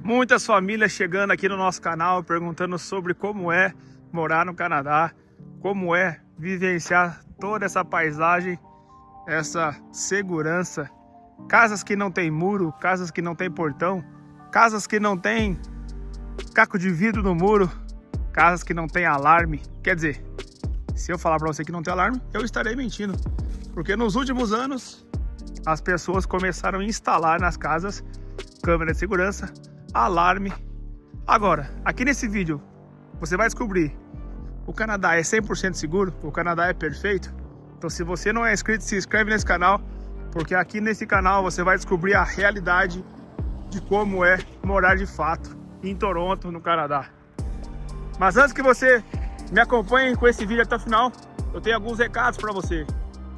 Muitas famílias chegando aqui no nosso canal perguntando sobre como é morar no Canadá, como é vivenciar toda essa paisagem, essa segurança. Casas que não tem muro, casas que não tem portão, casas que não tem caco de vidro no muro, casas que não tem alarme. Quer dizer, se eu falar para você que não tem alarme, eu estarei mentindo. Porque nos últimos anos, as pessoas começaram a instalar nas casas câmera de segurança, alarme. Agora, aqui nesse vídeo, você vai descobrir: o Canadá é 100% seguro? O Canadá é perfeito? Então, se você não é inscrito, se inscreve nesse canal, porque aqui nesse canal você vai descobrir a realidade de como é morar de fato em Toronto, no Canadá. Mas antes que você me acompanhe com esse vídeo até o final, eu tenho alguns recados para você.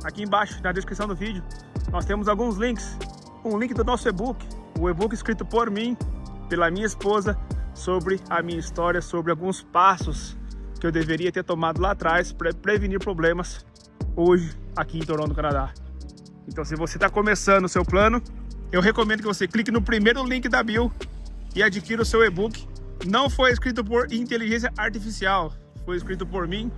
Aqui embaixo, na descrição do vídeo, nós temos alguns links. Um link do nosso e-book, o e-book escrito por mim, pela minha esposa, sobre a minha história, sobre alguns passos que eu deveria ter tomado lá atrás para prevenir problemas hoje aqui em Toronto, no Canadá. Então, se você está começando o seu plano, eu recomendo que você clique no primeiro link da bio e adquira o seu e-book. Não foi escrito por inteligência artificial, foi escrito por mim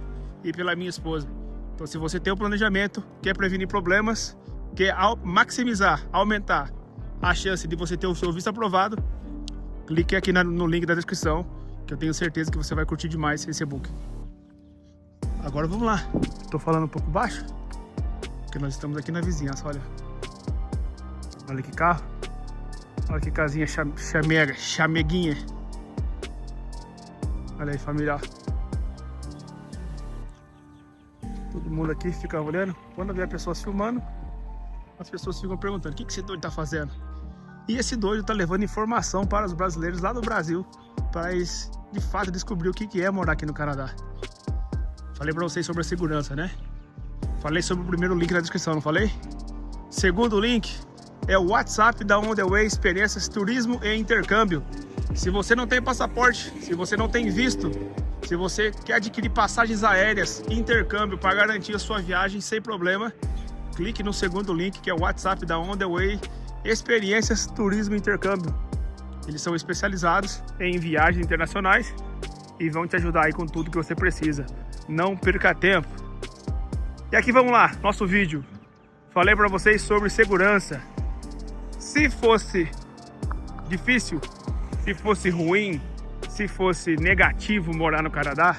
e pela minha esposa. Então, se você tem um planejamento, quer prevenir problemas, quer maximizar, aumentar a chance de você ter o seu visto aprovado, clique aqui no link da descrição, que eu tenho certeza que você vai curtir demais esse e-book. Agora vamos lá. Estou falando um pouco baixo, porque nós estamos aqui na vizinhança, olha. Olha que carro. Olha que casinha chameguinha. Olha aí, família. Todo mundo aqui fica olhando. Quando vê pessoas filmando, as pessoas ficam perguntando: o que esse doido tá fazendo? E esse doido tá levando informação para os brasileiros lá do Brasil, para eles de fato descobrir o que é morar aqui no Canadá. Falei para vocês sobre a segurança, né? Falei sobre o primeiro link na descrição, não falei? Segundo link é o WhatsApp da On The Way Experiências Turismo e Intercâmbio. Se você não tem passaporte, se você não tem visto, se você quer adquirir passagens aéreas e intercâmbio para garantir a sua viagem sem problema, clique no segundo link, que é o WhatsApp da On The Way Experiências Turismo e Intercâmbio. Eles são especializados em viagens internacionais e vão te ajudar aí com tudo que você precisa. Não perca tempo. E aqui vamos lá, nosso vídeo. Falei para vocês sobre segurança. Se fosse difícil, se fosse ruim, se fosse negativo morar no Canadá,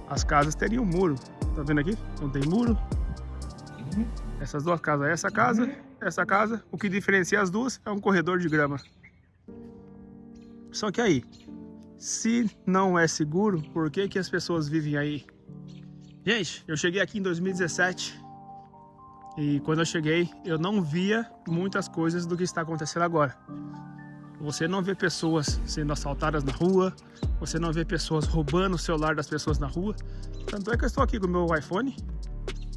as casas teriam muro. Tá vendo aqui? Não tem muro. Essas duas casas, essa casa, o que diferencia as duas é um corredor de grama. Só que aí, se não é seguro, por que que as pessoas vivem aí? Gente, eu cheguei aqui em 2017 e quando eu cheguei, eu não via muitas coisas do que está acontecendo agora. Você não vê pessoas sendo assaltadas na rua, você não vê pessoas roubando o celular das pessoas na rua. Tanto é que eu estou aqui com o meu iPhone,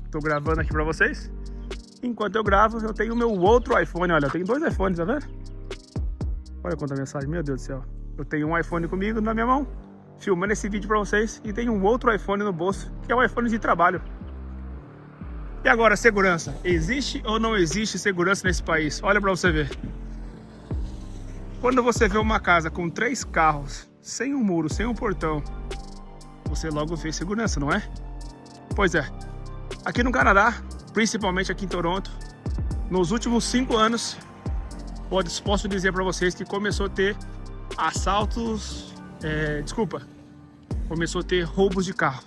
estou gravando aqui para vocês. Enquanto eu gravo, eu tenho o meu outro iPhone, olha, eu tenho dois iPhones, tá vendo? Olha quanta mensagem, meu Deus do céu. Eu tenho um iPhone comigo na minha mão, filmando esse vídeo para vocês, e tenho um outro iPhone no bolso, que é um iPhone de trabalho. E agora, segurança. Existe ou não existe segurança nesse país? Olha para você ver. Quando você vê uma casa com 3 carros, sem um muro, sem um portão, você logo vê segurança, não é? Pois é. Aqui no Canadá, principalmente aqui em Toronto, nos últimos 5 anos, posso dizer para vocês que começou a ter assaltos, começou a ter roubos de carro.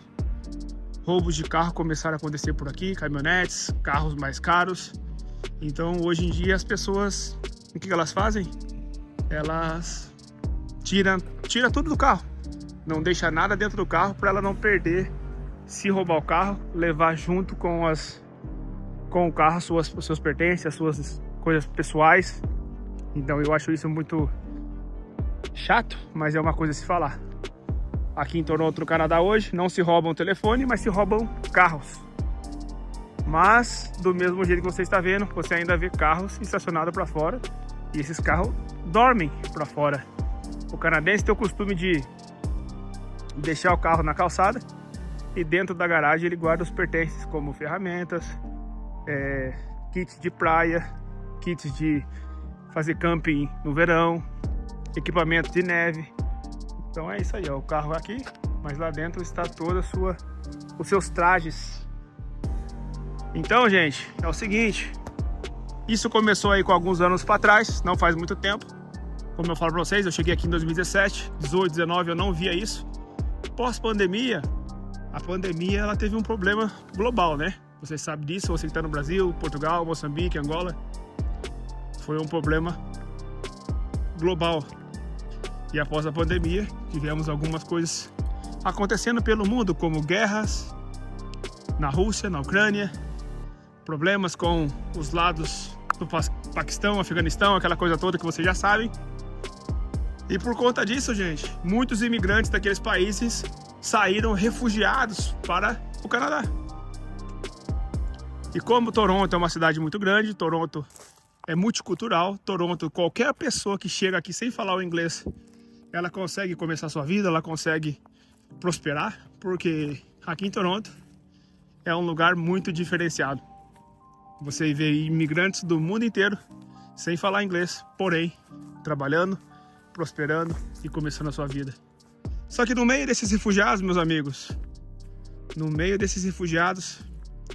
Roubos de carro começaram a acontecer por aqui, caminhonetes, carros mais caros. Então, hoje em dia, as pessoas, o que elas fazem? Elas tiram tudo do carro. Não deixa nada dentro do carro para ela não perder. Se roubar o carro, levar junto com o carro os seus pertences, as suas coisas pessoais. Então eu acho isso muito chato, mas é uma coisa a se falar. Aqui em Toronto, no Canadá, hoje não se roubam telefone, mas se roubam carros. Mas do mesmo jeito que você está vendo, você ainda vê carros estacionados para fora e esses carros dormem para fora. O canadense tem o costume de deixar o carro na calçada e dentro da garagem ele guarda os pertences como ferramentas, kits de praia, kits de fazer camping no verão, equipamento de neve. Então é isso aí, ó, o carro aqui, mas lá dentro está toda os seus trajes. Então, gente, é o seguinte, isso começou aí com alguns anos para trás, não faz muito tempo. Como eu falo para vocês, eu cheguei aqui em 2017, 18, 19, eu não via isso. Pós-pandemia, a pandemia ela teve um problema global, né? Você sabe disso, você que está no Brasil, Portugal, Moçambique, Angola. Foi um problema global. E após a pandemia, tivemos algumas coisas acontecendo pelo mundo, como guerras na Rússia, na Ucrânia, problemas com os lados do Paquistão, Afeganistão, aquela coisa toda que vocês já sabem. E por conta disso, gente, muitos imigrantes daqueles países saíram refugiados para o Canadá. E como Toronto é uma cidade muito grande, Toronto é multicultural, Toronto, qualquer pessoa que chega aqui sem falar o inglês, ela consegue começar sua vida, ela consegue prosperar, porque aqui em Toronto é um lugar muito diferenciado. Você vê imigrantes do mundo inteiro sem falar inglês, porém trabalhando, prosperando e começando a sua vida. Só que no meio desses refugiados, meus amigos, no meio desses refugiados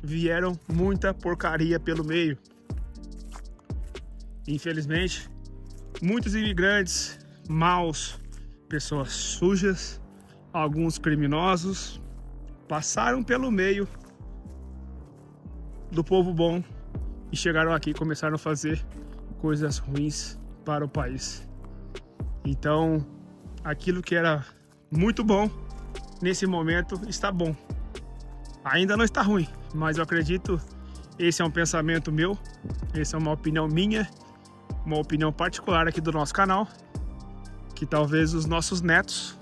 vieram muita porcaria pelo meio. Infelizmente, muitos imigrantes maus, pessoas sujas, alguns criminosos, passaram pelo meio do povo bom e chegaram aqui e começaram a fazer coisas ruins para o país. Então, aquilo que era muito bom, nesse momento está bom. Ainda não está ruim, mas eu acredito, esse é um pensamento meu, essa é uma opinião minha, uma opinião particular aqui do nosso canal, que talvez os nossos netos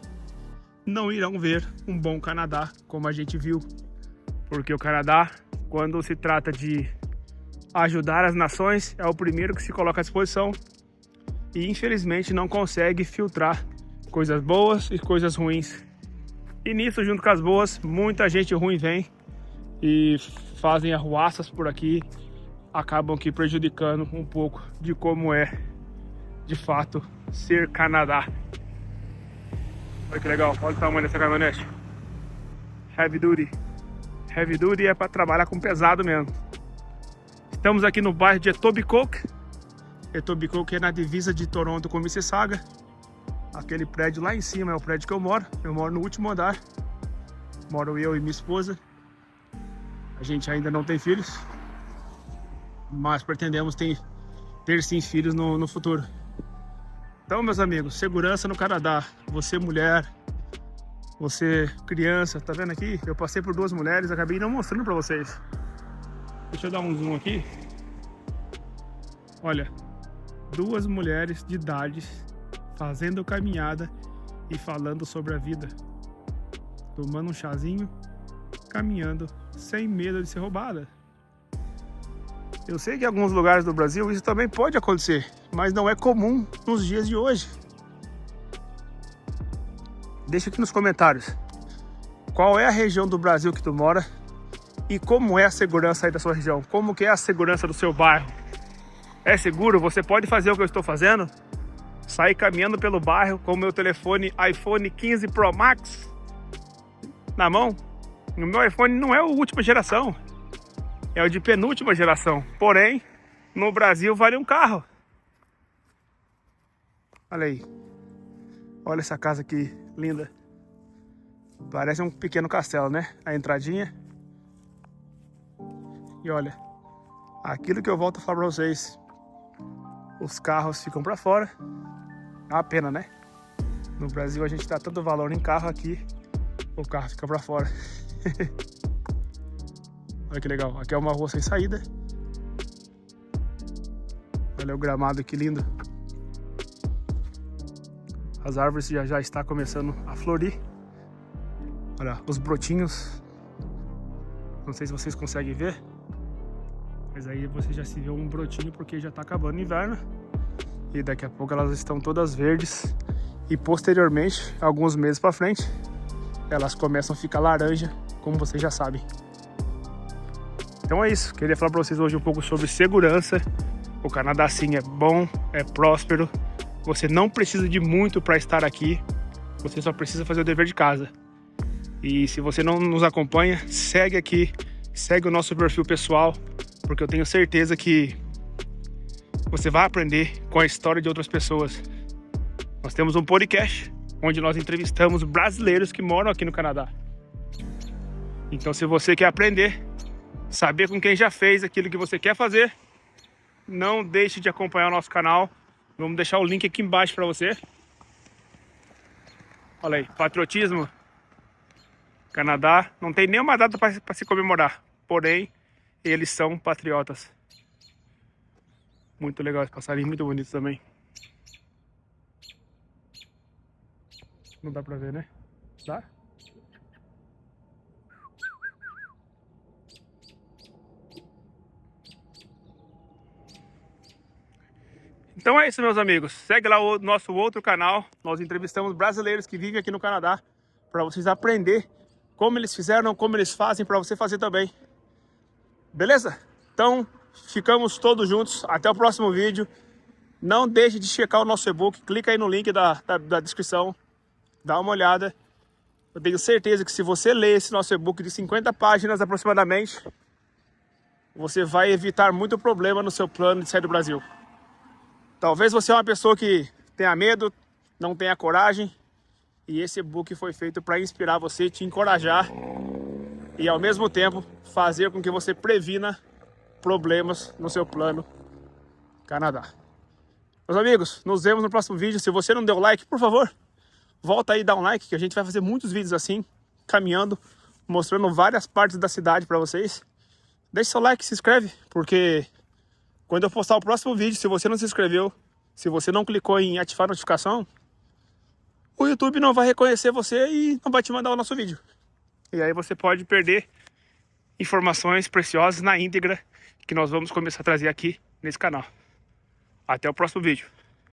não irão ver um bom Canadá como a gente viu. Porque o Canadá, quando se trata de ajudar as nações, é o primeiro que se coloca à disposição e infelizmente não consegue filtrar coisas boas e coisas ruins. E nisso, junto com as boas, muita gente ruim vem e fazem arruaças por aqui, acabam aqui prejudicando um pouco de como é, de fato, ser Canadá. Olha que legal, olha o tamanho dessa caminhonete. Heavy Duty. Heavy Duty é para trabalhar com pesado mesmo. Estamos aqui no bairro de Etobicoke. Etobicoke é na divisa de Toronto com Mississauga. Aquele prédio lá em cima é o prédio que eu moro. Eu moro no último andar. Moro eu e minha esposa. A gente ainda não tem filhos, mas pretendemos ter sim filhos no futuro. Então, meus amigos, segurança no Canadá. Você mulher, você criança, tá vendo aqui? Eu passei por duas mulheres, acabei não mostrando pra vocês. Deixa eu dar um zoom aqui. Olha, duas mulheres de idade fazendo caminhada e falando sobre a vida, tomando um chazinho, caminhando sem medo de ser roubada. Eu sei que em alguns lugares do Brasil isso também pode acontecer, mas não é comum nos dias de hoje. Deixa aqui nos comentários qual é a região do Brasil que tu mora e como é a segurança aí da sua região, como que é a segurança do seu bairro. É seguro? Você pode fazer o que eu estou fazendo? Sair caminhando pelo bairro com o meu telefone iPhone 15 Pro Max na mão. O meu iPhone não é o última geração, é o de penúltima geração. Porém, no Brasil vale um carro. Olha aí. Olha essa casa aqui, linda. Parece um pequeno castelo, né? A entradinha. E olha, aquilo que eu volto a falar pra vocês. Os carros ficam pra fora. É uma pena, né? No Brasil a gente dá tanto valor em carro, aqui o carro fica pra fora. Olha que legal. Aqui é uma rua sem saída. Olha o gramado, que lindo. As árvores já estão começando a florir. Olha os brotinhos. Não sei se vocês conseguem ver, mas aí você já se vê um brotinho porque já está acabando o inverno. E daqui a pouco elas estão todas verdes. E posteriormente, alguns meses para frente, elas começam a ficar laranja, como vocês já sabem. Então é isso. Queria falar para vocês hoje um pouco sobre segurança. O Canadá sim é bom, é próspero. Você não precisa de muito para estar aqui. Você só precisa fazer o dever de casa. E se você não nos acompanha, segue aqui, segue o nosso perfil pessoal, porque eu tenho certeza que você vai aprender com a história de outras pessoas. Nós temos um podcast onde nós entrevistamos brasileiros que moram aqui no Canadá. Então, se você quer aprender, saber com quem já fez aquilo que você quer fazer, não deixe de acompanhar o nosso canal. Vamos deixar o link aqui embaixo para você. Olha aí, patriotismo. Canadá não tem nenhuma data para se comemorar, porém, eles são patriotas. Muito legal esse passarinho, muito bonito também. Não dá pra ver, né? Dá? Então é isso, meus amigos. Segue lá o nosso outro canal. Nós entrevistamos brasileiros que vivem aqui no Canadá para vocês aprenderem como eles fizeram, como eles fazem, para você fazer também. Beleza? Então, ficamos todos juntos. Até o próximo vídeo. Não deixe de checar o nosso e-book. Clica aí no link da descrição. Dá uma olhada. Eu tenho certeza que se você ler esse nosso e-book de 50 páginas aproximadamente, você vai evitar muito problema no seu plano de sair do Brasil. Talvez você é uma pessoa que tenha medo, não tenha coragem. E esse e-book foi feito para inspirar você, te encorajar e ao mesmo tempo fazer com que você previna problemas no seu plano Canadá. Meus amigos, nos vemos no próximo vídeo. Se você não deu like, por favor, volta aí e dá um like, que a gente vai fazer muitos vídeos assim, caminhando, mostrando várias partes da cidade para vocês. Deixe seu like, se inscreve, porque quando eu postar o próximo vídeo, se você não se inscreveu, se você não clicou em ativar a notificação, o YouTube não vai reconhecer você e não vai te mandar o nosso vídeo. E aí você pode perder informações preciosas na íntegra que nós vamos começar a trazer aqui nesse canal. Até o próximo vídeo.